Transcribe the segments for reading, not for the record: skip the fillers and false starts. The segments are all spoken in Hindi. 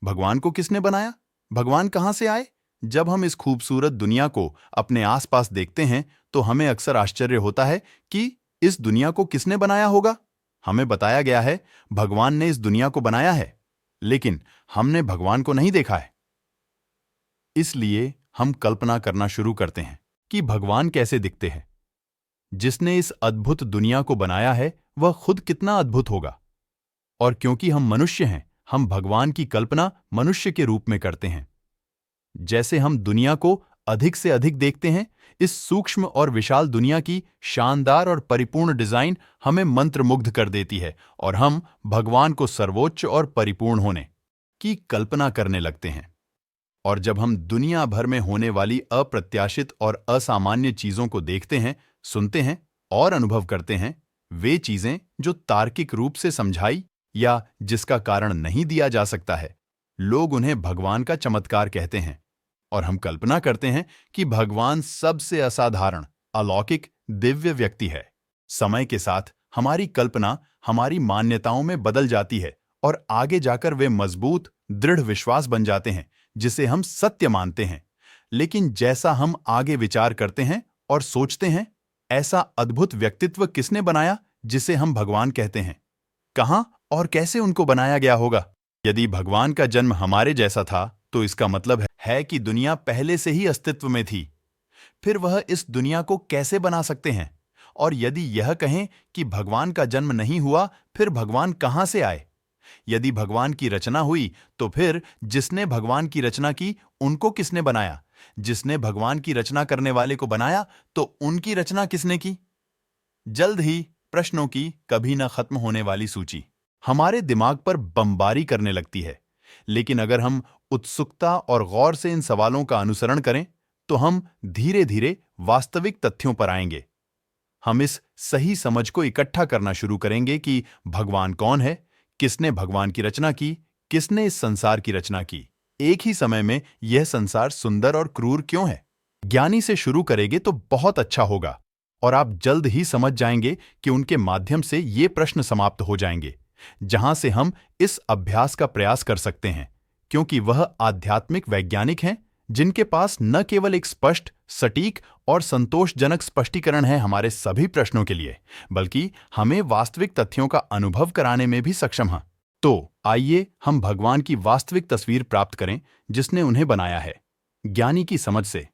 भगवान को किसने बनाया? भगवान कहाँ से आए? जब हम इस खूबसूरत दुनिया को अपने आसपास देखते हैं तो हमें अक्सर आश्चर्य होता है कि इस दुनिया को किसने बनाया होगा। हमें बताया गया है भगवान ने इस दुनिया को बनाया है, लेकिन हमने भगवान को नहीं देखा है। इसलिए हम कल्पना करना शुरू करते हैं कि भगवान कैसे दिखते हैं। जिसने इस अद्भुत दुनिया को बनाया है वह खुद कितना अद्भुत होगा। और क्योंकि हम मनुष्य हैं, हम भगवान की कल्पना मनुष्य के रूप में करते हैं। जैसे हम दुनिया को अधिक से अधिक देखते हैं, इस सूक्ष्म और विशाल दुनिया की शानदार और परिपूर्ण डिजाइन हमें मंत्रमुग्ध कर देती है और हम भगवान को सर्वोच्च और परिपूर्ण होने की कल्पना करने लगते हैं। और जब हम दुनिया भर में होने वाली अप्रत्याशित और असामान्य चीजों को देखते हैं, सुनते हैं और अनुभव करते हैं, वे चीजें जो तार्किक रूप से समझाई या जिसका कारण नहीं दिया जा सकता है, लोग उन्हें भगवान का चमत्कार कहते हैं। और हम कल्पना करते हैं कि भगवान सबसे असाधारण, अलौकिक, दिव्य व्यक्ति है। समय के साथ हमारी कल्पना हमारी मान्यताओं में बदल जाती है और आगे जाकर वे मजबूत, दृढ़ विश्वास बन जाते हैं जिसे हम सत्य मानते हैं। लेकिन जैसा हम आगे विचार करते हैं और सोचते हैं, ऐसा अद्भुत व्यक्तित्व किसने बनाया जिसे हम भगवान कहते हैं? कहां और कैसे उनको बनाया गया होगा? यदि भगवान का जन्म हमारे जैसा था तो इसका मतलब है कि दुनिया पहले से ही अस्तित्व में थी। फिर वह इस दुनिया को कैसे बना सकते हैं? और यदि यह कहें कि भगवान का जन्म नहीं हुआ, फिर भगवान कहां से आए? यदि भगवान की रचना हुई तो फिर जिसने भगवान की रचना की उनको किसने बनाया? जिसने भगवान की रचना करने वाले को बनाया तो उनकी रचना किसने की? जल्द ही प्रश्नों की कभी न खत्म होने वाली सूची हमारे दिमाग पर बमबारी करने लगती है। लेकिन अगर हम उत्सुकता और गौर से इन सवालों का अनुसरण करें तो हम धीरे धीरे वास्तविक तथ्यों पर आएंगे। हम इस सही समझ को इकट्ठा करना शुरू करेंगे कि भगवान कौन है, किसने भगवान की रचना की, किसने इस संसार की रचना की, एक ही समय में यह संसार सुंदर और क्रूर क्यों है। ज्ञानी से शुरू करेंगे तो बहुत अच्छा होगा और आप जल्द ही समझ जाएंगे कि उनके माध्यम से ये प्रश्न समाप्त हो जाएंगे, जहां से हम इस अभ्यास का प्रयास कर सकते हैं, क्योंकि वह आध्यात्मिक वैज्ञानिक हैं जिनके पास न केवल एक स्पष्ट, सटीक और संतोषजनक स्पष्टीकरण है हमारे सभी प्रश्नों के लिए, बल्कि हमें वास्तविक तथ्यों का अनुभव कराने में भी सक्षम हैं। तो आइए हम भगवान की वास्तविक तस्वीर प्राप्त करें जिसने उन्हें बनाया है, ज्ञानी की समझ से।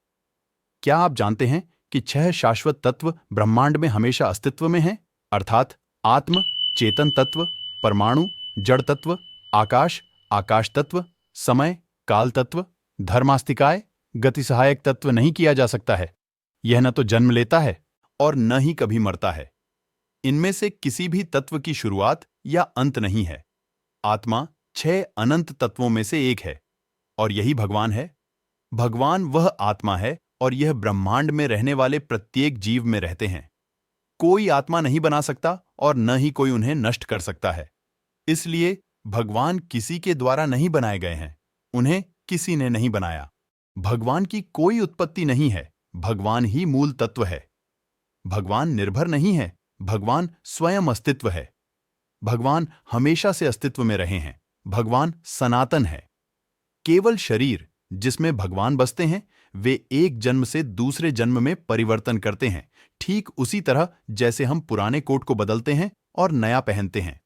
क्या आप जानते हैं कि 6 शाश्वत तत्व ब्रह्मांड में हमेशा अस्तित्व में हैं? अर्थात आत्म, चेतन तत्व, परमाणु, जड़ तत्व, आकाश, आकाश तत्व, समय, काल तत्व, धर्मास्तिकाय, गति सहायक तत्व नहीं किया जा सकता है। यह न तो जन्म लेता है और न ही कभी मरता है। इनमें से किसी भी तत्व की शुरुआत या अंत नहीं है। आत्मा 6 अनंत तत्वों में से एक है और यही भगवान है। भगवान वह आत्मा है और यह ब्रह्मांड में रहने वाले प्रत्येक जीव में रहते हैं। कोई आत्मा नहीं बना सकता और न ही कोई उन्हें नष्ट कर सकता है। इसलिए भगवान किसी के द्वारा नहीं बनाए गए हैं, उन्हें किसी ने नहीं बनाया। भगवान की कोई उत्पत्ति नहीं है, भगवान ही मूल तत्व है। भगवान निर्भर नहीं है, भगवान स्वयं अस्तित्व है। भगवान हमेशा से अस्तित्व में रहे हैं, भगवान सनातन है। केवल शरीर जिसमें भगवान बसते हैं, वे एक जन्म से दूसरे जन्म में परिवर्तन करते हैं, ठीक उसी तरह जैसे हम पुराने कोट को बदलते हैं और नया पहनते हैं।